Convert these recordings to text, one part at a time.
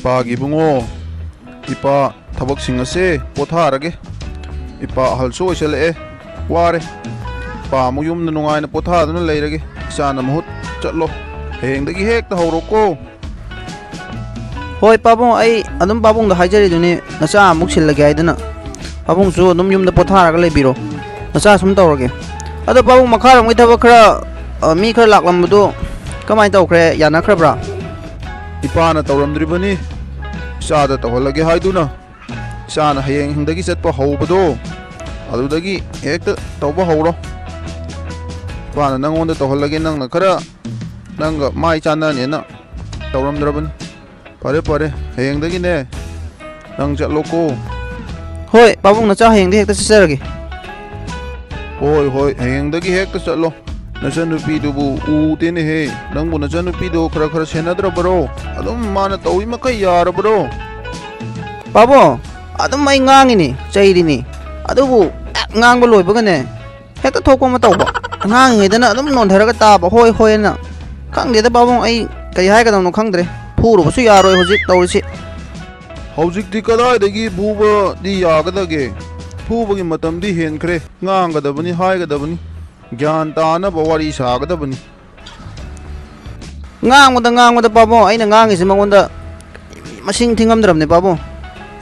ꯏꯄꯥꯒꯤ ꯏꯕꯨꯡꯉꯣ ꯏꯄꯥ ꯊꯕꯛꯁꯤꯡ ꯑꯁꯦ ꯄꯣꯊꯥꯔꯒꯦ ꯏꯄꯥ ꯑꯍꯜꯁꯨ ꯑꯣꯏꯁꯜꯂꯛꯑꯦ ꯋꯥꯔꯦ ꯏꯄꯥ ꯑꯃꯨꯛ ꯌꯨꯝꯗ ꯅꯨꯡꯉꯥꯏꯅ ꯄꯣꯊꯥꯗꯨꯅ ꯂꯩꯔꯒꯦ ꯏꯆꯥꯅ ꯃꯍꯨꯠ ꯆꯠꯂꯣ ꯍꯌꯦꯡꯗꯒꯤ ꯍꯦꯛꯇ ꯍꯧꯔꯣꯀꯣ ꯍꯣꯏ ꯄꯥꯕꯨꯡ ꯑꯩ ꯑꯗꯨꯝ ꯄꯥꯕꯨꯡꯗ ꯍꯥꯏꯖꯔꯤꯗꯨꯅꯤ ꯅꯆꯥ ꯑꯃꯨꯛ ꯁꯤꯜꯂꯒꯦ ꯍꯥꯏꯗꯅ ꯄꯥꯕꯨꯡꯁꯨ ꯑꯗꯨꯝ ꯌꯨꯝꯗ ꯄꯣꯊꯥꯔꯒ ꯂꯩꯕꯤꯔꯣ ꯅꯆꯥ ꯁꯨꯝ ꯇꯧꯔꯒꯦ ꯑꯗꯣ ꯄꯥꯕꯨꯡ ꯃꯈꯥꯔꯣꯝꯒꯤ ꯊꯕꯛ ꯈꯔ ꯃꯤ ꯈꯔ ꯂꯥꯛꯂꯝꯕꯗꯣ ꯀꯃꯥꯏꯅ ꯇꯧꯈ꯭ꯔꯦ ꯌꯥꯅꯈ꯭ꯔꯕ꯭ꯔꯥ ꯏꯄꯥꯅ ꯇꯧꯔꯝꯗ꯭ꯔꯤꯕꯅꯤ ꯏꯆꯥꯗ ꯇꯧꯍꯜꯂꯒꯦ ꯍꯥꯏꯗꯨꯅ ꯏꯆꯥꯅ ꯍꯌꯦꯡꯗꯒꯤ ꯆꯠꯄ ꯍꯧꯕꯗꯣ ꯑꯗꯨꯗꯒꯤ ꯍꯦꯛꯇ ꯇꯧꯕ ꯍꯧꯔꯣ ꯏꯄꯥꯅ ꯅꯪꯉꯣꯟꯗ ꯇꯧꯍꯜꯂꯒꯦ ꯅꯪꯅ ꯈꯔ ꯅꯪꯒ ꯃꯥꯏ ꯆꯥꯟꯅꯅꯦꯅ ꯇꯧꯔꯝꯗ꯭ꯔꯕꯅꯤ ꯐꯔꯦ ꯐꯔꯦ ꯍꯌꯦꯡꯗꯒꯤꯅꯦ ꯅꯪ ꯆꯠꯂꯣꯀꯣ ꯍꯣꯏ ꯄꯥꯕꯨꯡ ꯅꯆꯥ ꯍꯌꯦꯡꯗꯤ ꯍꯦꯛꯇ ꯆꯠꯆꯔꯒꯦ ꯍꯣꯏ ꯍꯣꯏ ꯍꯌꯦꯡꯗꯒꯤ ꯍꯦꯛꯇ ꯆꯠꯂꯣ ꯅꯆꯟꯅꯨꯄꯤꯗꯨꯕꯨ ꯎꯗꯦꯅꯦꯍꯦ ꯅꯪꯕꯨ ꯅꯆꯟꯅꯨꯄꯤꯗꯣ ꯈꯔ ꯈꯔ ꯁꯦꯟꯅꯗ꯭ꯔꯕꯔꯣ ꯑꯗꯨꯝ ꯃꯥꯅ ꯇꯧꯔꯤ ꯃꯈꯩ ꯌꯥꯔꯕꯔꯣ ꯄꯥꯕꯨꯡ ꯑꯗꯨꯝ ꯑꯩ ꯉꯥꯡꯉꯤꯅꯤ ꯆꯩꯔꯤꯅꯤ ꯑꯗꯨꯕꯨ ꯉꯥꯡꯕ ꯂꯣꯏꯕꯒꯅꯦ ꯍꯦꯛꯇ ꯊꯣꯛꯄ ꯑꯃ ꯇꯧꯕ ꯉꯥꯡꯉꯤꯉꯩꯗꯅ ꯑꯗꯨꯝ ꯅꯣꯟꯊꯔꯒ ꯇꯥꯕ ꯍꯣꯏ ꯍꯣꯏꯅ ꯈꯪꯗꯦꯗ ꯄꯥꯕꯨꯡ ꯑꯩ ꯀꯩ ꯍꯥꯏꯒꯗꯕꯅꯣ ꯈꯪꯗ꯭ꯔꯦ ꯐꯨꯔꯨꯕꯁꯨ ꯌꯥꯔꯣꯏ ꯍꯧꯖꯤꯛ ꯇꯧꯔꯤꯁꯤ ꯍꯧꯖꯤꯛꯇꯤ ꯀꯗꯥꯏꯗꯒꯤ ꯐꯨꯕꯗꯤ ꯌꯥꯒꯗꯒꯦ ꯐꯨꯕꯒꯤ ꯃꯇꯝꯗꯤ ꯍꯦꯟꯈ꯭ꯔꯦ ꯉꯥꯡꯒꯗꯕꯅꯤ ꯍꯥꯏꯒꯗꯕꯅꯤ ꯒ꯭ꯌꯥꯟ ꯇꯥꯅꯕ ꯋꯥꯔꯤ ꯁꯥꯒꯗꯕꯅꯤ ꯉꯥꯡꯕꯗ ꯄꯥꯕꯨꯡ ꯑꯩꯅ ꯉꯥꯡꯉꯤꯁꯤ ꯃꯉꯣꯟꯗ ꯃꯁꯤꯡ ꯊꯤꯉꯝꯗ꯭ꯔꯕꯅꯦ ꯄꯥꯕꯨꯡ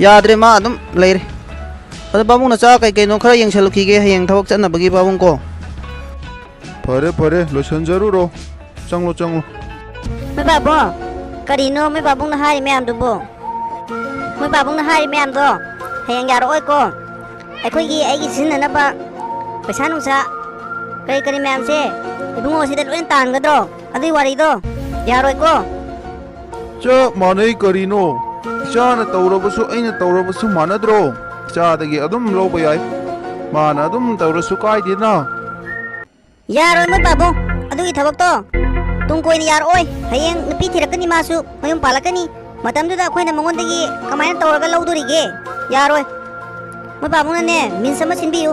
ꯌꯥꯗ꯭ꯔꯦ ꯃꯥ ꯑꯗꯨꯝ ꯂꯩꯔꯦ ꯑꯗꯣ ꯄꯥꯕꯨꯡ ꯅꯆꯥ ꯀꯩꯅꯣ ꯈꯔ ꯌꯦꯡꯁꯜꯂꯨꯈꯤꯒꯦ ꯍꯌꯦꯡ ꯊꯕꯛ ꯆꯠꯅꯕꯒꯤ ꯄꯥꯕꯨꯡ ꯀꯣ ꯐꯔꯦ ꯐꯔꯦ ꯂꯣꯏꯁꯟꯖꯔꯨꯔꯣ ꯆꯪꯂꯣ ꯆꯪꯂꯣ ꯃꯣꯏ ꯄꯥꯕꯨꯡ ꯀꯔꯤꯅꯣ ꯃꯣꯏ ꯄꯥꯕꯨꯡꯅ ꯍꯥꯏꯔꯤ ꯃꯌꯥꯝꯗꯨꯕꯨ ꯃꯣꯏ ꯄꯥꯕꯨꯡꯅ ꯍꯥꯏꯔꯤ ꯃꯌꯥꯝꯗꯣ ꯍꯌꯦꯡ ꯌꯥꯔꯛꯑꯣꯏꯀꯣ ꯑꯩꯒꯤ ꯁꯤꯖꯤꯟꯅꯅꯕ ꯄꯩꯁꯥ ꯅꯨꯡꯁꯥ ꯀꯔꯤ ꯃꯌꯥꯝꯁꯦ ꯏꯕꯨꯡꯉꯣ ꯁꯤꯗ ꯂꯣꯏꯅ ꯇꯥꯟꯒꯗ꯭ꯔꯣ ꯑꯗꯨꯒꯤ ꯋꯥꯔꯤꯗꯣ ꯌꯥꯔꯣꯏꯀꯣ ꯆꯞ ꯃꯥꯟꯅꯩ ꯀꯔꯤꯅꯣ ꯏꯆꯥꯅ ꯇꯧꯔꯕꯁꯨ ꯑꯩꯅ ꯇꯧꯔꯕꯁꯨ ꯃꯥꯟꯅꯗ꯭ꯔꯣ ꯏꯆꯥꯗꯒꯤ ꯑꯗꯨꯝ ꯂꯧꯕ ꯌꯥꯏ ꯃꯥꯅ ꯑꯗꯨꯝ ꯇꯧꯔꯁꯨ ꯀꯥꯏꯗꯦꯅ ꯌꯥꯔꯣꯏ ꯃꯣꯏ ꯄꯥꯕꯨꯡ ꯑꯗꯨꯒꯤ ꯊꯕꯛꯇꯣ ꯇꯨꯡ ꯀꯣꯏꯅ ꯌꯥꯔꯛꯑꯣꯏ ꯍꯌꯦꯡ ꯅꯨꯄꯤ ꯊꯤꯔꯛꯀꯅꯤ ꯃꯥꯁꯨ ꯃꯌꯨꯝ ꯄꯥꯜꯂꯛꯀꯅꯤ ꯃꯇꯝꯗꯨꯗ ꯑꯩꯈꯣꯏꯅ ꯃꯉꯣꯟꯗꯒꯤ ꯀꯃꯥꯏꯅ ꯇꯧꯔꯒ ꯂꯧꯗꯣꯔꯤꯒꯦ ꯌꯥꯔꯣꯏ ꯃꯣꯏ ꯄꯥꯕꯨꯡꯅꯅꯦ ꯃꯤꯟꯁ ꯑꯃ ꯁꯤꯟꯕꯤꯌꯨ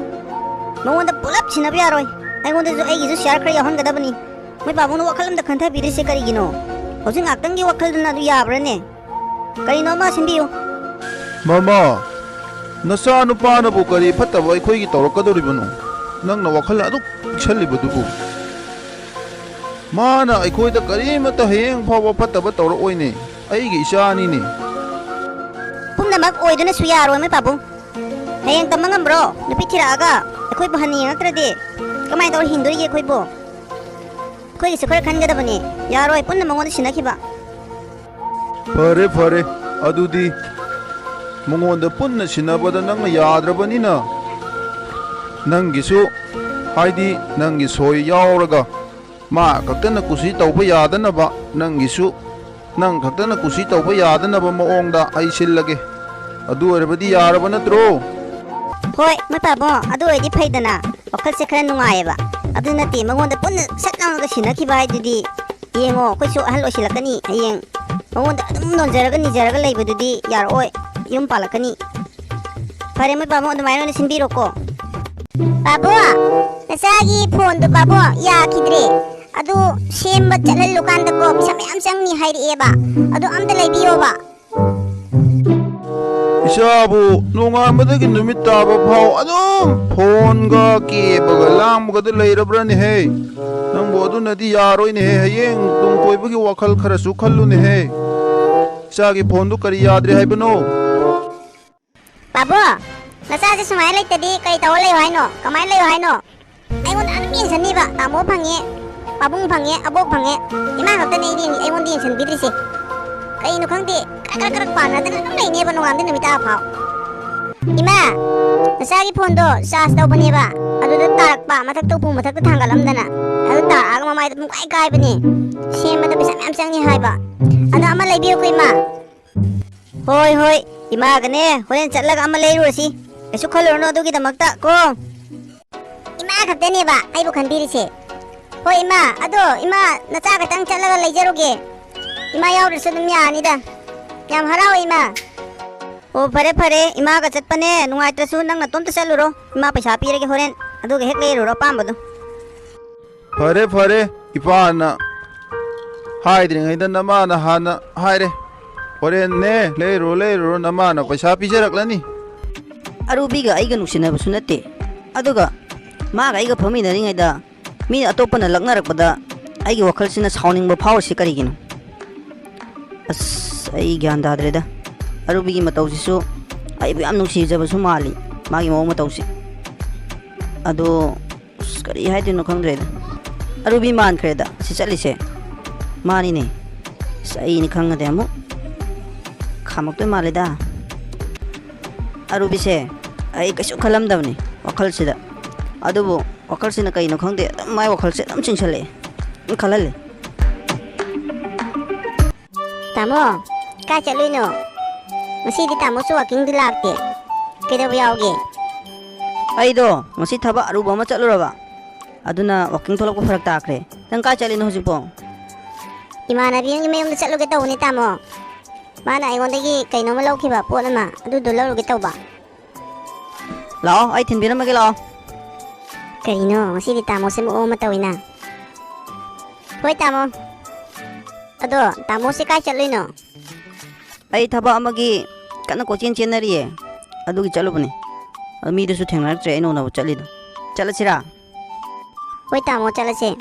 ꯃꯉꯣꯟꯗ ꯄꯨꯂꯞ ꯁꯤꯟꯅꯕ ꯌꯥꯔꯣꯏ ꯑꯩꯉꯣꯟꯗꯁꯨ ꯑꯩꯒꯤꯁꯨ ꯁꯤꯌꯥꯔ ꯈꯔ ꯌꯥꯎꯍꯟꯒꯗꯕꯅꯤ ꯃꯣꯏ ꯄꯥꯕꯨꯡꯅ ꯋꯥꯈꯜ ꯑꯝꯇ ꯈꯟꯊꯕꯤꯔꯤꯁꯦ ꯀꯔꯤꯒꯤꯅꯣ ꯍꯧꯖꯤꯛ ꯉꯥꯛꯇꯪꯒꯤ ꯋꯥꯈꯜꯗꯨꯅ ꯑꯗꯨ ꯌꯥꯕ꯭ꯔꯅꯦ ꯀꯔꯤꯅꯣ ꯑꯃ ꯁꯤꯟꯕꯤꯌꯨ ꯃꯃꯥ ꯅꯆꯥ ꯅꯨꯄꯥꯅꯕꯨ ꯀꯔꯤ ꯐꯠꯇꯕ ꯑꯩꯈꯣꯏꯒꯤ ꯇꯧꯔꯛꯀꯗꯧꯔꯤꯕꯅꯣ ꯅꯪꯅ ꯋꯥꯈꯜ ꯑꯗꯨꯛ ꯄꯤꯛꯁꯜꯂꯤꯕꯗꯨꯕꯨ ꯃꯥꯅ ꯑꯩꯈꯣꯏꯗ ꯀꯔꯤꯃꯠꯇ ꯍꯌꯦꯡ ꯐꯥꯎꯕ ꯐꯠꯇꯕ ꯇꯧꯔꯛꯑꯣꯏꯅꯦ ꯑꯩꯒꯤ ꯏꯆꯥꯅꯤꯅꯦ ꯄꯨꯝꯅꯃꯛ ꯑꯣꯏꯗꯨꯅꯁꯨ ꯌꯥꯔꯣꯏ ꯃꯣꯏ ꯄꯥꯕꯨꯡ ꯍꯌꯦꯡ ꯇꯝꯕ ꯉꯝꯕ꯭ꯔോ ꯅꯨꯄꯤ ꯊꯤꯔꯛꯑꯒ ꯑꯩꯈꯣꯏꯕꯨ ꯍꯟꯅ ꯌꯦꯡꯉꯛꯇ꯭ꯔꯗꯤ ꯀꯃꯥꯏꯅ ꯇꯧꯔ ꯍꯤꯡꯗꯣꯔꯤꯒꯦ ꯑꯩꯈꯣꯏꯒꯤꯁꯨ ꯈꯔ ꯈꯟꯒꯗꯕꯅꯤ ꯌꯥꯔꯣꯏ ꯄꯨꯟꯅ ꯃꯉꯣꯟꯗ ꯁꯤꯟꯅꯈꯤꯕ ꯐꯔꯦ ꯐꯔꯦ ꯑꯗꯨꯗꯤ ꯃꯉꯣꯟꯗ ꯄꯨꯟꯅ ꯁꯤꯟꯅꯕꯗ ꯅꯪꯅ ꯌꯥꯗ꯭ꯔꯕꯅꯤꯅ ꯅꯪꯒꯤꯁꯨ ꯍꯥꯏꯗꯤ ꯅꯪꯒꯤ ꯁꯣꯏ ꯌꯥꯎꯔꯒ ꯃꯥ ꯈꯛꯇꯅ ꯀꯨꯁꯤ ꯇꯧꯕ ꯌꯥꯗꯅꯕ ꯅꯪ ꯈꯛꯇꯅ ꯀꯨꯁꯤ ꯇꯧꯕ ꯌꯥꯗꯅꯕ ꯃꯑꯣꯡꯗ ꯑꯩ ꯁꯤꯜꯂꯒꯦ ꯑꯗꯨ ꯑꯣꯏꯔꯕꯗꯤ ꯌꯥꯔꯕ ꯅꯠꯇ꯭ꯔꯣ ꯍꯣꯏ ꯃꯣꯏ ꯄꯥꯕꯨꯡ ꯑꯗꯨ ꯑꯣꯏꯔꯗꯤ ꯐꯩꯗꯅ ꯋꯥꯈꯜꯁꯦ ꯈꯔ ꯅꯨꯡꯉꯥꯏꯌꯦꯕ ꯑꯗꯨ ꯅꯠꯇꯦ ꯃꯉꯣꯟꯗ ꯄꯨꯟꯅ ꯁꯠ ꯂꯥꯎꯅꯒ ꯁꯤꯟꯅꯈꯤꯕ ꯍꯥꯏꯗꯨꯗꯤ ꯌꯦꯡꯉꯣ ꯑꯩꯈꯣꯏꯁꯨ ꯑꯍꯜ ꯑꯣꯏꯁꯤꯜꯂꯛꯀꯅꯤ ꯍꯌꯦꯡ ꯃꯉꯣꯟꯗ ꯑꯗꯨꯝ ꯅꯣꯟꯖꯔꯒ ꯅꯤꯖꯔꯒ ꯂꯩꯕꯗꯨꯗꯤ ꯌꯥꯔꯛꯑꯣꯏ ꯌꯨꯝ ꯄꯥꯜꯂꯛꯀꯅꯤ ꯐꯔꯦ ꯃꯣꯏ ꯄꯥꯕꯨꯡ ꯑꯗꯨꯃꯥꯏꯅ ꯑꯣꯏꯅ ꯁꯤꯟꯕꯤꯔꯣꯀꯣ ꯄꯥꯕꯨꯡ ꯅꯆꯥꯒꯤ ꯐꯣꯟꯗꯣ ꯄꯥꯕꯨꯡ ꯌꯥꯈꯤꯗ꯭ꯔꯦ ꯑꯗꯨ ꯁꯦꯝꯕ ꯆꯠꯍꯜꯂꯨꯀꯥꯟꯗꯀꯣ ꯄꯩꯁꯥ ꯃꯌꯥꯝ ꯆꯪꯅꯤ ꯍꯥꯏꯔꯛꯑꯦꯕ ꯑꯗꯨ ꯑꯝꯇ ꯂꯩꯕꯤꯌꯣꯕ ꯏꯆꯥꯕꯨ ꯅꯣꯡꯉꯥꯟꯕꯗꯒꯤ ꯅꯨꯃꯤꯠ ꯇꯥꯕ ꯐꯥꯎ ꯑꯗꯨꯝ ꯐꯣꯟꯒ ꯀꯦꯕꯒ ꯂꯥꯡꯕꯒꯗ ꯂꯩꯔꯕ꯭ꯔꯅꯦꯍꯦ ꯅꯪꯕꯨ ꯑꯗꯨꯅꯗꯤ ꯌꯥꯔꯣꯏꯅꯦꯍꯦ ꯍꯌꯦꯡ ꯇꯨꯡ ꯀꯣꯏꯕꯒꯤ ꯋꯥꯈꯜ ꯈꯔꯁꯨ ꯈꯜꯂꯨꯅꯦꯍꯦ ꯏꯆꯥꯒꯤ ꯐꯣꯟꯗꯨ ꯀꯔꯤ ꯌꯥꯗ꯭ꯔꯦ ꯍꯥꯏꯕꯅꯣ ꯄꯥꯕꯨꯡ ꯅꯆꯥꯁꯦ ꯁꯨꯃꯥꯏꯅ ꯂꯩꯇꯗꯤ ꯀꯩ ꯇꯧꯔ ꯂꯩꯌꯣ ꯍꯥꯏꯅꯣ ꯀꯃꯥꯏꯅ ꯂꯩꯌꯣ ꯍꯥꯏꯅꯣ ꯑꯩꯉꯣꯟꯗ ꯑꯗꯨꯝ ꯌꯦꯡꯁꯟꯅꯤꯕ ꯇꯥꯃꯣ ꯐꯪꯉꯦ ꯄꯥꯕꯨꯡ ꯐꯪꯉꯦ ꯑꯕꯣꯛ ꯐꯪꯉꯦ ꯏꯃꯥ ꯈꯛꯇꯅꯦ ꯑꯩꯉꯣꯟꯗ ꯌꯦꯡꯁꯟꯕꯤꯗ꯭ꯔꯤꯁꯦ ꯀꯩꯅꯣ ꯈꯪꯗꯦ ꯀꯔꯛ ꯄꯥꯟꯅꯗꯅ ꯑꯗꯨꯝ ꯂꯩꯅꯦꯕ ꯅꯣꯡꯉꯥꯟꯕꯗꯩ ꯅꯨꯃꯤꯠ ꯇꯥꯕ ꯐꯥꯎ ꯏꯃꯥ ꯅꯆꯥꯒꯤ ꯐꯣꯟꯗꯣ ꯆꯥꯔꯖ ꯇꯧꯕꯅꯦꯕ ꯑꯗꯨꯗ ꯇꯥꯔꯛꯄ ꯃꯊꯛꯇ ꯎꯄꯨ ꯃꯊꯛꯇ ꯊꯥꯡꯒꯠꯂꯝꯗꯅ ꯑꯗꯨ ꯇꯥꯔꯛꯑꯒ ꯃꯃꯥꯏꯗ ꯄꯨꯡꯀꯥꯏ ꯀꯥꯏꯕꯅꯦ ꯁꯦꯝꯕꯗ ꯄꯩꯁా ꯃꯌꯥꯝ ꯆꯪꯉꯦ ꯍꯥꯏꯕ ꯑꯗꯣ ꯑꯃ ꯂꯩꯕꯤꯌꯨꯀꯣ ꯏꯃꯥ ꯍꯣꯏ ꯏꯃꯥꯒꯅꯦ ꯍꯣꯔꯦꯟ ꯆꯠꯂꯒ ꯑꯃ ꯂꯩꯔꯨꯔꯁꯤ ꯀꯩꯁꯨ ꯈꯜꯂꯨꯔꯅꯨ ꯑꯗꯨꯒꯤꯗꯃꯛꯇ ꯀꯣ ꯏꯃꯥ ꯈꯛꯇꯅꯦꯕ ꯑꯩꯕꯨ ꯈꯟꯕꯤꯔꯤꯁꯦ ꯍꯣꯏ ꯏꯃꯥ ꯑꯗꯣ ꯏꯃꯥ ꯅꯆꯥ ꯈꯛꯇꯪ ꯆꯠꯂꯒ ꯂꯩꯖꯔꯨꯒꯦ ꯏꯃꯥ ꯌꯥꯎꯗ꯭ꯔꯁꯨ ꯑꯗꯨꯝ ꯌꯥꯅꯤꯗ ꯌꯥꯝ ꯍꯔꯥꯎꯋꯦ ꯏꯃꯥ ꯑꯣ ꯐꯔꯦ ꯏꯃꯥꯒ ꯆꯠꯄꯅꯦ ꯅꯨꯡꯉꯥꯏꯇ꯭ꯔꯁꯨ ꯅꯪ ꯅꯇꯣꯝꯇ ꯆꯠꯂꯨꯔꯣ ꯏꯃꯥ ꯄꯩꯁꯥ ꯄꯤꯔꯒꯦ ꯍꯣꯔꯦꯟ ꯑꯗꯨꯒ ꯍꯦꯛ ꯂꯩꯔꯨꯔꯣ ꯑꯄꯥꯝꯕꯗꯣ ꯐꯔꯦ ꯏꯄꯥꯅ ꯍꯥꯏꯗ꯭ꯔꯤꯉꯩꯗ ꯅꯃꯥꯅ ꯍꯥꯟꯅ ꯍꯥꯏꯔꯦ 호렌네 레이로 나마나 पैसा 피제락라니 ꯑꯔꯨꯕꯤꯒ ꯑꯩꯒ ꯅꯨꯡꯁꯤꯅꯕꯁꯨ ꯅꯠꯇꯦ ꯑꯗꯨꯒ ꯃꯥꯒ ꯑꯩꯒ ꯐꯝꯃꯤꯟꯅꯔꯤꯉꯩꯗ ꯃꯤ ꯑꯇꯣꯞꯄꯅ ꯂꯛꯅꯔꯛꯄꯗ ꯑꯩꯒꯤ ꯋꯥꯈꯜꯁꯤꯅ ꯁꯥꯎꯅꯤꯡꯕ ꯐꯥꯎꯔꯤꯁꯤ ꯀꯔꯤꯒꯤꯅꯣ ꯑꯁ ꯑꯩ ꯒ꯭ꯌꯥꯟ ꯇꯥꯗ꯭ꯔꯦꯗ ꯑꯔꯨꯕꯤꯒꯤ ꯃꯇꯧꯁꯤꯁꯨ ꯑꯩꯕꯨ ꯌꯥꯝ ꯅꯨꯡꯁꯤꯖꯕꯁꯨ ꯃꯥꯜꯂꯤ ꯃꯥꯒꯤ ꯃꯑꯣꯡ ꯃꯇꯧꯁꯤ ꯑꯗꯣ ꯑꯁ ꯀꯔꯤ ꯍꯥꯏꯗꯣꯏꯅꯣ ꯈꯪꯗ꯭ꯔꯦꯗ ꯑꯔꯨꯕꯤ ꯃꯥꯟꯈ꯭ꯔꯦꯗ ꯁꯤ ꯆꯠꯂꯤꯁꯦ ꯃꯥꯅꯤꯅꯦ ꯑꯁ ꯑꯩꯅꯤ ꯈꯪꯉꯗꯤ ꯑꯃꯨꯛ ꯈꯥꯝꯃꯛꯇꯣꯏ ꯃꯥꯜꯂꯦꯗ ꯑꯔꯨꯕꯤꯁꯦ ꯑꯩ ꯀꯩꯁꯨ ꯈꯜꯂꯝꯗꯕꯅꯤ ꯋꯥꯈꯜꯁꯤꯗ ꯑꯗꯨꯕꯨ ꯋꯥꯈꯜꯁꯤꯅ ꯀꯩꯅꯣ ꯈꯪꯗꯦ ꯑꯗꯨꯝ ꯃꯥꯏ ꯋꯥꯈꯜꯁꯦ ꯑꯗꯨꯝ ꯆꯤꯡꯁꯜꯂꯛꯑꯦ ꯑꯗꯨꯝ ꯈꯜꯍꯜꯂꯦ Tamo, kaya chaloy no. Masidi tamo sa waking dilakti. Kaya yawgi. ꯑꯩꯗꯣ ꯉꯁꯤ ꯊꯕꯛ ꯑꯔꯨꯕ ꯑꯃ ꯆꯠꯂꯨꯔꯕ ꯑꯗꯨꯅ ꯋꯥꯛꯀꯤꯡ ꯊꯣꯛꯂꯛꯄ ꯐꯔꯛ ꯇꯥꯈ꯭ꯔꯦ ꯅꯪ ꯀꯥꯏ ꯆꯠꯂꯤꯅꯣ ꯍꯧꯖꯤꯛꯄꯣ Imanabi yung mayong nasalugit tao ni Tamo. Mana ayon dagi kay no malaw kiba po na adu dollar lugit tao ba. ꯂꯥꯛꯑꯣ ꯑꯩ ꯊꯤꯟꯕꯤꯔꯝꯃꯒꯦ ꯂꯥꯛꯑꯣ Kay no, masidi Tamo sa mo matawin na. Hoy Tamo. Ado, Tamo si kaya chaloy no. ꯑꯩ ꯊꯕꯛ ꯑꯃꯒꯤ ꯀꯟꯅ ꯀꯣꯏꯆꯦꯟ ꯆꯦꯟꯅꯔꯤꯌꯦ ꯑꯗꯨꯒꯤ ꯆꯠꯂꯨꯕꯅꯦ ꯑꯗꯨ ꯃꯤꯗꯨꯁꯨ ꯊꯦꯡꯅꯔꯛꯇ꯭ꯔꯦ ꯑꯩꯅ ꯎꯅꯕ ꯆꯠꯂꯤꯗꯣ ꯆꯠꯂꯁꯤꯔꯥ Hoy Tamo chalase.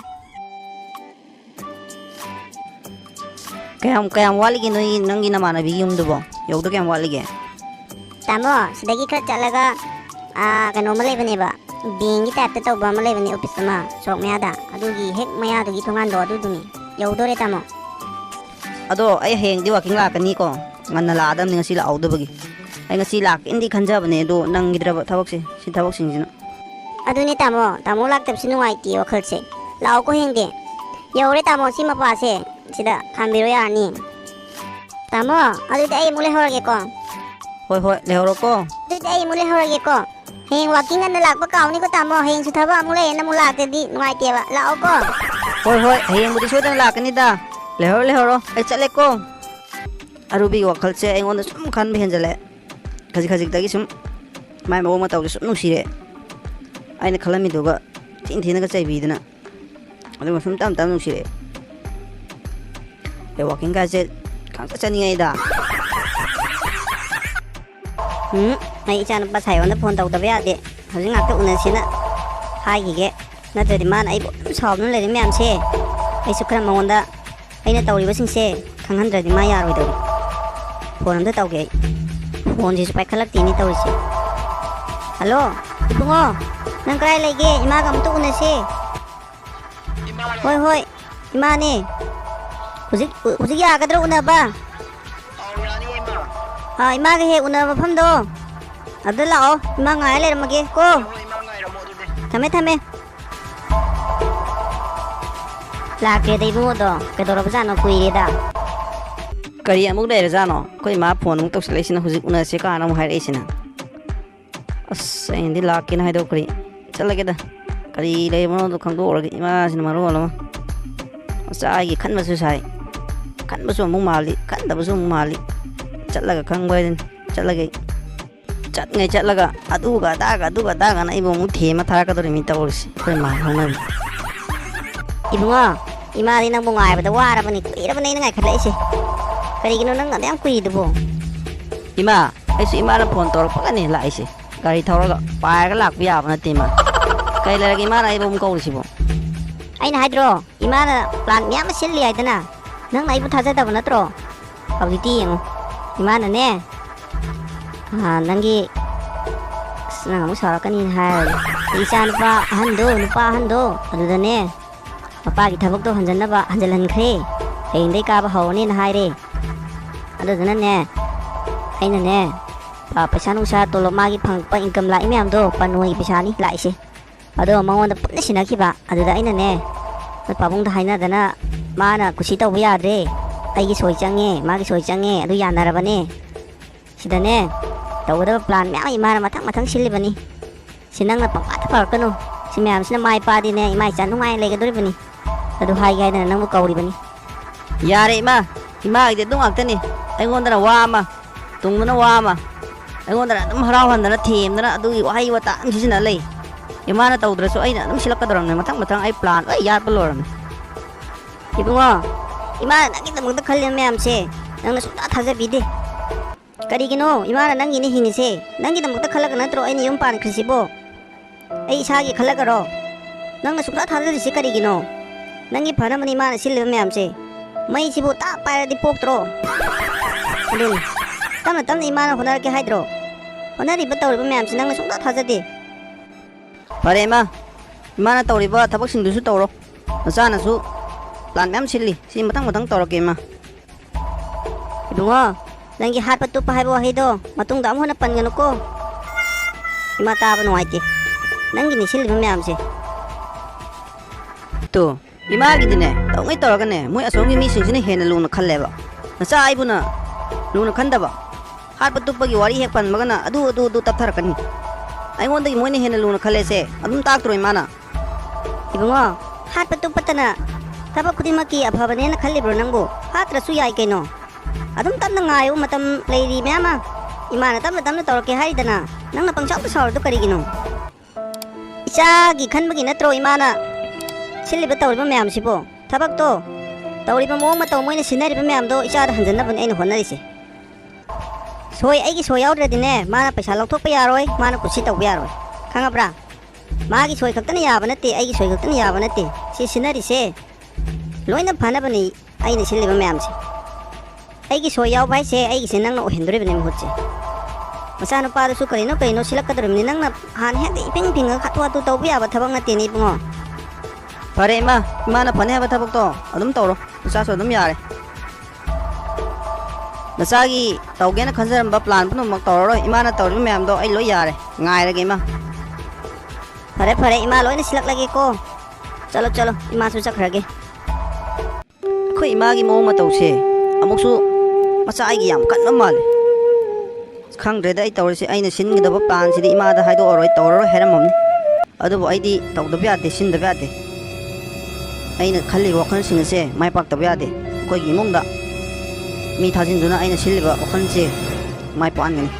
ꯀꯌꯥꯝ ꯋꯥꯠꯂꯤꯒꯦ ꯅꯣꯏ ꯅꯪꯒꯤ ꯅꯃꯥꯟꯅꯕꯤꯒꯤ ꯌꯨꯝꯗꯨꯕꯣ ꯌꯧꯗ ꯀꯌꯥꯝ ꯋꯥꯠꯂꯤꯒꯦ Tamo, sidagi kaya chalaga kano malay ba niba. Bingi tayap ta tao ba malay ba ni office ma. Sok mayada. Adugi hek mayada gi tungan do adu dumi. Yaudore Tamo. ꯑꯗꯣ ꯑꯩ ꯍꯌꯦꯡꯗꯤ ꯋꯥꯛꯀꯤꯡ ꯂꯥꯛꯀꯅꯤꯀꯣ ꯉꯟꯅ ꯂꯥꯛꯑꯗꯕꯅꯤ ꯉꯁꯤ ꯂꯥꯛꯍꯧꯗꯕꯒꯤ ꯑꯩ ꯉꯁꯤ ꯂꯥꯛꯀꯦꯅꯗꯤ ꯈꯟꯖꯕꯅꯦ ꯑꯗꯣ ꯅꯪꯒꯤꯗ꯭ꯔꯕ ꯊꯕꯛꯁꯦ ꯁꯤ ꯊꯕꯛꯁꯤꯡꯁꯤꯅ Aduni Tamo, Tamo laktab sinuwaiti wakhalse. Lao ko hindi. Yaure Tamo si mapase. Sida kambiro yani. Tamo, adudi ay muli horage ko. ꯍꯣꯏ ꯍꯣꯏ ꯂꯩꯍꯧꯔꯣꯀꯣ Adudi ay muli horage ko. Hing walking na lakpa kauni ko Tamo. Hing sutaba muli na mula di nuwaiti ba. Lao ko. ꯍꯣꯏ ꯍꯣꯏ ꯍꯌꯦꯡꯕꯨꯗꯤ ꯁꯣꯏꯗꯅ ꯂꯥꯛꯀꯅꯤꯗ ꯂꯩꯍꯧꯔꯣ ꯑꯩ ꯆꯠꯂꯦꯀꯣ ꯑꯔꯨꯕꯤꯒꯤ ꯋꯥꯈꯜꯁꯦ ꯑꯩꯉꯣꯟꯗ ꯁꯨꯝ ꯈꯟꯕ ꯍꯦꯟꯖꯜꯂꯦ ꯈꯖꯤꯛꯇꯒꯤ ꯁꯨꯝ ꯃꯥꯏ ꯃꯑꯣꯡ ꯃꯇꯧꯁꯦ ꯁꯨꯝ ꯅꯨꯡꯁꯤꯔꯦ ꯑꯩꯅ ꯈꯜꯂꯝꯃꯤꯗꯨꯒ ꯊꯤꯅꯒ ꯆꯩꯕꯤꯗꯅ ꯑꯗꯨꯒ ꯁꯨꯝ ꯇꯞ ꯅꯨꯡꯁꯤꯔꯛꯑꯦ ꯑꯩ ꯋꯥꯛꯀꯤꯡꯒꯥꯁꯦ ꯈꯪꯆꯠ ꯆꯠꯅꯤꯡꯉꯩꯗ Ay isa na pa sa'yo na phone tawag tabi ate. Hali nga ito unan siya na. Hay gige. Natari man ay sahab nun lang miyam siya. Ay sukran mawanda. Ay natawri ba sing siya. Kang handra di maya roy daw. Phone ang tawag ay. Phone siya supay kalak tini tawri siya. Halo. Ipo ngo. Nang kaya lagi. Ima ka muto unan siya. Hoy. Ima ni. Usig ya ka daw una ba? Ima ka he una ba pam do. Ado lao. Ima nga ay lera magi ko. Tame. Laki day mo do. Kadoro ba sano kuirida. ꯀꯔꯤ ꯑꯃꯨꯛ ꯂꯩꯔꯖꯥꯠꯅꯣ ꯑꯩꯈꯣꯏ ꯏꯃꯥ phone ꯑꯃꯨꯛ ꯇꯧꯁꯜꯂꯛꯏꯁꯤꯅ ꯍꯧꯖꯤꯛ ꯎꯅꯁꯦ ꯀꯥꯅ ꯑꯃꯨꯛ ꯍꯥꯏꯔꯛꯏꯁꯤꯅ ꯑꯁ ꯑꯩꯅꯗꯤ ꯂꯥꯛꯀꯦꯅ ꯍꯥꯏꯗꯣꯛꯈ꯭ꯔꯦ ꯆꯠꯂꯒꯦꯗ ꯀꯔꯤ ꯂꯩꯕꯅꯣꯗꯣ ꯈꯪꯗꯣꯛꯎꯔꯒꯦ ꯏꯃꯥꯁꯤꯅ ꯃꯔꯣꯜ ꯑꯃ ꯃꯆꯥꯒꯤ ꯈꯟꯕꯁꯨ ꯁꯥꯏ ꯈꯟꯕꯁꯨ ꯑꯃꯨꯛ ꯃꯥꯜꯂꯤ ꯈꯟꯗꯕꯁꯨ ꯑꯃꯨꯛ ꯃꯥꯜꯂꯤ ꯆꯠꯂꯒ ꯈꯪꯕ ꯍꯥꯏꯗꯨꯅꯤ ꯆꯠꯂꯒꯦ ꯆꯠꯉꯩ ꯆꯠꯂꯒ ꯑꯗꯨꯒ ꯑꯗꯥꯒꯅ ꯑꯩꯕꯨ ꯑꯃꯨꯛ ꯊꯦꯝꯃ ꯊꯥꯔꯛꯀꯗꯧꯔꯤꯃꯤ ꯇꯧꯔꯤꯁꯤ ꯑꯩꯈꯣꯏ ꯃꯥ ꯍꯧꯅꯕꯤ Ibungo, imari nang bungay ba daw ara ba ni kuira ba na inangay kadlaisi. Karigino nang adang kuido po. ꯏꯃꯥ ꯑꯩꯁꯨ ꯏꯃꯥꯅ ꯐꯣꯟ ꯇꯧꯔꯛꯄꯒꯅꯤ ꯂꯥꯛꯏꯁꯦ ꯒꯥꯔꯤ ꯊꯧꯔꯒ ꯄꯥꯏꯔꯒ ꯂꯥꯛꯄ ꯌꯥꯕ ꯅꯠꯇꯦ ꯏꯃꯥ ꯀꯩ ꯂꯩꯔꯒꯦ ꯏꯃꯥꯅ ꯑꯩꯕꯨ ꯑꯃꯨꯛ ꯀꯧꯔꯤꯁꯤꯕꯣ Ay na hydro, imana plan miyam silli ay dana. Nang naibu thajadaba natro. Pagiti yung imana ne. Nangi nang mo sa kanin hay. Isa na pa hando. Ano da ne? Mapagi tabag to hanjan na ba? Hanjalan kre. Ay hindi ka ba hawani na hay re. Ano da na ne? Ay na ne. Papasanong sa tulog magi pang income la imam do panuwi pisani la isi. Ado mangonda punna sinakiba. Ado da ay na ne. Pabong da hay na dana mana kusita uya re. Ay gi soy change, magi soy change. Ado yan na ba ne? Sida ne. Tawada plan miyam imana matang silli ba ni? Sinang na pangkatapar ka no. Si miyam sina may pa din ne imay chan nung ay lega duri ba ni? Ado hay gaya na nang mukawri ba ni? ꯌꯥꯔꯦ ꯏꯃꯥ ꯑꯩꯗꯤ ꯑꯗꯨꯝ ꯉꯥꯛꯇꯅꯤ ꯑꯩꯉꯣꯟꯗꯅ ꯋꯥ ꯑꯃ ꯇꯨꯡꯗꯅ ꯋꯥ ꯑꯃ ꯑꯩꯉꯣꯟꯗꯅ ꯑꯗꯨꯝ ꯍꯔꯥꯎꯍꯟꯗꯅ ꯊꯦꯝꯗꯅ ꯑꯗꯨꯒꯤ ꯋꯥꯍꯩ ꯋꯥꯇꯥ ꯑꯗꯨꯝ ꯁꯤꯖꯤꯟꯅ ꯂꯩ ꯏꯃꯥꯅ ꯇꯧꯗ꯭ꯔꯁꯨ ꯑꯩꯅ ꯑꯗꯨꯝ ꯁꯤꯜꯂꯛꯀꯗꯧꯔꯕꯅꯤ ꯃꯊꯪ ꯑꯩ ꯄ꯭ꯂꯥꯟ ꯂꯣꯏ ꯌꯥꯠꯄ ꯂꯣꯏꯔꯕꯅꯤ Ibungo, imana nakita mo da kalyan miyam si. ꯅꯪꯅ ꯁꯨꯡꯊꯥ ꯊꯥꯖꯕꯤꯗꯦ ꯀꯔꯤꯒꯤꯅꯣ 이마ꯅ ꯅꯪꯒꯤꯅꯤ ꯍꯤꯡꯉꯤꯁꯦ ꯅꯪꯒꯤꯗꯃꯛꯇ ꯈꯜꯂꯒ ꯅꯠꯇ꯭ꯔꯣ ꯑꯩꯅ ꯌꯨꯝ ꯄꯥꯟꯈ꯭ꯔꯤꯁꯤꯕꯣ ꯑꯩ ꯏꯁꯥꯒꯤ ꯈꯜꯂꯒꯔꯣ ꯅꯪꯅ ꯁꯨꯡꯊꯥ ꯊꯥꯖꯗ꯭ꯔꯤꯁꯤ ꯀꯔꯤꯒꯤꯅꯣ ꯅꯪꯒꯤ ꯐꯅꯕꯅꯤ 이마ꯅ ꯁꯤꯜꯂꯤꯕ ꯃꯌꯥꯝꯁꯦ ꯃꯩꯁꯤꯕꯨ ꯇꯥꯛ ꯄꯥꯏꯔꯗꯤ ꯄꯣꯛꯇ꯭ꯔꯣ ꯑꯗꯨꯅꯤ ꯇꯞꯅ ꯇꯞꯅ 이마ꯅ ꯍꯣꯠꯅꯔꯛꯀꯦ ꯍꯥꯏꯗ꯭ꯔꯣ ꯍꯣꯠꯅꯔꯤꯕ ꯇꯧꯔꯤꯕ ꯃꯌꯥꯝꯁꯤ ꯅꯪꯅ ꯁꯨꯡꯊꯥ ꯊꯥꯖꯗꯦ ꯐꯔꯦ 이마ꯅ ꯇꯧꯔꯤꯕ ꯊꯕꯛꯁꯤꯡꯗꯨꯁꯨ ꯇꯧꯔꯣ ꯅꯆꯥꯅꯁꯨ ꯄ꯭ꯂꯥꯟ ꯃꯌꯥꯝ ꯁꯤꯜꯂꯤ ꯁꯤ ꯃꯊꯪ ꯇꯧꯔꯛꯀꯦ 이마 이bungo ꯅꯪꯒꯤ ꯍꯥꯠꯄ ꯇꯨꯞꯄ ꯍꯥꯏꯕ ꯋꯥꯍꯩꯗꯣ ꯃꯇꯨꯡꯗ ꯑꯃꯨꯛ ꯍꯟꯅ ꯄꯟꯒꯅꯨꯀꯣ 이마 ꯇꯥꯕ ꯅꯨꯡꯉꯥꯏꯇꯦ ꯅꯪꯒꯤꯅꯤ ꯁꯤꯜꯂꯤꯕ ꯃꯌꯥꯝꯁꯦ ꯇꯣ 이마ꯒꯤꯗꯤꯅꯦ ꯇꯧꯉꯩ ꯇꯧꯔꯒꯅꯦ ꯃꯣꯏ ꯑꯁꯣꯝꯒꯤ ꯃꯤꯁꯤꯡꯁꯤꯅ ꯍꯦꯟꯅ ꯂꯨꯅ ꯈꯜꯂꯦꯕ ꯅꯆꯥ ꯑꯩꯕꯨꯅ ꯂꯨꯅ ꯈꯟꯗꯕ ꯍꯥꯠꯄ ꯇꯨꯞꯄꯒꯤ ꯋꯥꯔꯤ ꯍꯦꯛ ꯄꯟꯕꯒꯅ ꯑꯗꯨ ꯇꯞꯊꯔꯛꯀꯅꯤ ꯑꯩꯉꯣꯟꯗꯒꯤ ꯃꯣꯏꯅ ꯍꯦꯟꯅ ꯂꯨꯅ ꯈꯜꯂꯦꯁꯦ ꯑꯗꯨꯝ ꯇꯥꯛꯇ꯭ꯔꯣ 이마ꯅ 이bungo ꯍꯥꯠꯄ ꯇꯨꯞꯄꯇꯅ ꯊꯕꯛ ꯈꯨꯗꯤꯡꯃꯛꯀꯤ ꯑꯐꯕꯅꯦꯅ ꯈꯜꯂꯤꯕ꯭ꯔꯣ ꯅꯪꯕꯨ ꯍꯥꯠꯇ꯭ꯔꯁꯨ ꯌꯥꯏ ꯀꯩꯅꯣ ꯑꯗꯨꯝ ꯇꯞꯅ ꯉꯥꯏꯌꯨ ꯃꯇꯝ ꯂꯩꯔꯤ ꯃꯌꯥꯝ ꯑꯃ 이마ꯅ ꯇꯞꯅ ꯇꯧꯔꯛꯀꯦ ꯍꯥꯏꯔꯤꯗꯅ ꯅꯪꯅ ꯄꯪꯁꯥꯎꯗ ꯁꯥꯎꯔꯤꯗꯣ ꯀꯔꯤꯒꯤꯅꯣ 이ꯆꯥꯒꯤ ꯈꯟꯕꯒꯤ ꯅꯠꯇ꯭ꯔꯣ 이마ꯅ ꯁꯤꯜꯂꯤꯕ ꯇꯧꯔꯤꯕ ꯃꯌꯥꯝꯁꯤꯕꯣ ꯊꯕꯛꯇꯣ ꯇꯧꯔꯤꯕ ꯃꯑꯣꯡ ꯃꯇꯧ ꯃꯣꯏꯅ ꯁꯤꯟꯅꯔꯤꯕ ꯃꯌꯥꯝꯗꯣ 이ꯆꯥꯗ ꯍꯟꯖꯟꯅꯕꯅꯦ ꯑꯩꯅ ꯍꯣꯠꯅꯔꯤꯁꯦ ꯑꯩꯒꯤ ꯁꯣꯏ ꯌꯥꯎꯗ꯭ꯔꯗꯤꯅꯦ ꯃꯥꯅ ꯄꯩꯁꯥ ꯂꯧꯊꯣꯛꯄ ꯌꯥꯔꯣꯏ ꯃꯥꯅ ꯀꯨꯁꯤ ꯇꯧꯕ ꯌꯥꯔꯣꯏ ꯈꯪꯉꯕ꯭ꯔꯥ ꯃꯥꯒꯤ ꯁꯣꯏ ꯈꯛꯇꯅ ꯌꯥꯕ ꯅꯠꯇꯦ ꯑꯩꯒꯤ ꯁꯣꯏ ꯈꯛꯇꯅ ꯌꯥꯕ ꯅꯠꯇꯦ ꯁꯤ ꯁꯤꯟꯅꯔꯤꯁꯦ ꯂꯣꯏꯅ ꯐꯅꯕꯅꯤ ꯑꯩꯅ ꯁꯤꯜꯂꯤꯕ ꯃꯌꯥꯝꯁꯦ ꯑꯩꯒꯤ ꯁꯣꯏ ꯌꯥꯎꯕ ꯍꯥꯏꯁꯦ ꯑꯩꯒꯤꯁꯦ ꯅꯪꯅ ꯑꯣꯏꯍꯟꯗꯣꯔꯤꯕꯅꯤ ꯃꯍꯨꯠꯁꯦ ꯃꯆꯥꯅꯨꯄꯥꯗꯨꯁꯨ ꯀꯔꯤꯅꯣ ꯁꯤꯜꯂꯛꯀꯗꯧꯔꯤꯕꯅꯤ ꯅꯪꯅ ꯍꯥꯟꯅ ꯍꯦꯛꯇ ꯏꯄꯤꯡ ꯐꯤꯡꯉꯒ ꯍꯥꯊꯨ ꯇꯧꯕ ꯌꯥꯕ ꯊꯕꯛ ꯅꯠꯇꯦꯅꯦ 이bungo ꯐꯔꯦ 이마ꯅ ꯐꯅꯤ ꯍꯥꯏꯕ ꯊꯕꯛꯇꯣ ꯑꯗꯨꯝ ꯇꯧꯔꯣ ꯅꯆꯥꯁꯨ ꯑꯗꯨꯝ ꯌꯥꯔꯦ ꯅꯆꯥꯒꯤ ꯇꯧꯒꯦꯅ ꯈꯟꯖꯔꯝꯕ ꯄ꯭ꯂꯥꯟ ꯄꯨꯝꯅꯃꯛ ꯇꯧꯔꯔꯣꯏ 이마ꯅ ꯇꯧꯔꯤꯕ ꯃꯌꯥꯝꯗꯣ ꯑꯩ ꯂꯣꯏ ꯌꯥꯔꯦ ꯉꯥꯏꯔꯒꯦ 이마 ꯐꯔꯦ ꯏꯃꯥ ꯂꯣꯏꯅ ꯁꯤꯜꯂꯛꯂꯒꯦꯀꯣ ꯆꯠꯂꯣ ꯏꯃꯥꯁꯨ ꯆꯠꯈ꯭ꯔꯒꯦ ꯑꯩꯈꯣꯏ 이마ꯒꯤ ꯃꯑꯣꯡ ꯃꯇꯧꯁꯦ ꯑꯃꯨꯛꯁꯨ ꯃꯆꯥ ꯑꯩꯒꯤ ꯌꯥꯝ ꯀꯟꯕ ꯃꯥꯜꯂꯦ ꯈꯪꯗ꯭ꯔꯦꯗ ꯑꯩ ꯇꯧꯔꯤꯁꯦ ꯑꯩꯅ ꯁꯤꯟꯒꯗꯕ ꯄ꯭ꯂꯥꯟꯁꯤꯗꯤ 이마ꯗ ꯍꯥꯏꯗꯣꯛꯑꯔꯣꯏ ꯇꯧꯔꯔꯣꯏ ꯍꯥꯏꯔꯝꯃꯕꯅꯤ ꯑꯗꯨꯕꯨ ꯑꯩꯗꯤ ꯇꯧꯗꯕ ꯌꯥꯗꯦ ꯁꯤꯟꯗꯕ ꯌꯥꯗꯦ ꯑꯩꯅ ꯈꯜꯂꯤꯕ ꯋꯥꯈꯜꯁꯤꯡ ꯑꯁꯦ ꯃꯥꯏ ꯄꯥꯛꯇꯕ ꯌꯥꯗꯦ ꯑꯩꯈꯣꯏꯒꯤ ꯏꯃꯨꯡꯗ ꯃꯤ ꯊꯥꯖꯤꯟꯗꯨꯅ ꯑꯩꯅ ꯁꯤꯜꯂꯤꯕ ꯋꯥꯈꯜꯁꯦ ꯃꯥꯏ ꯄꯥꯛꯍꯟꯒꯅꯤ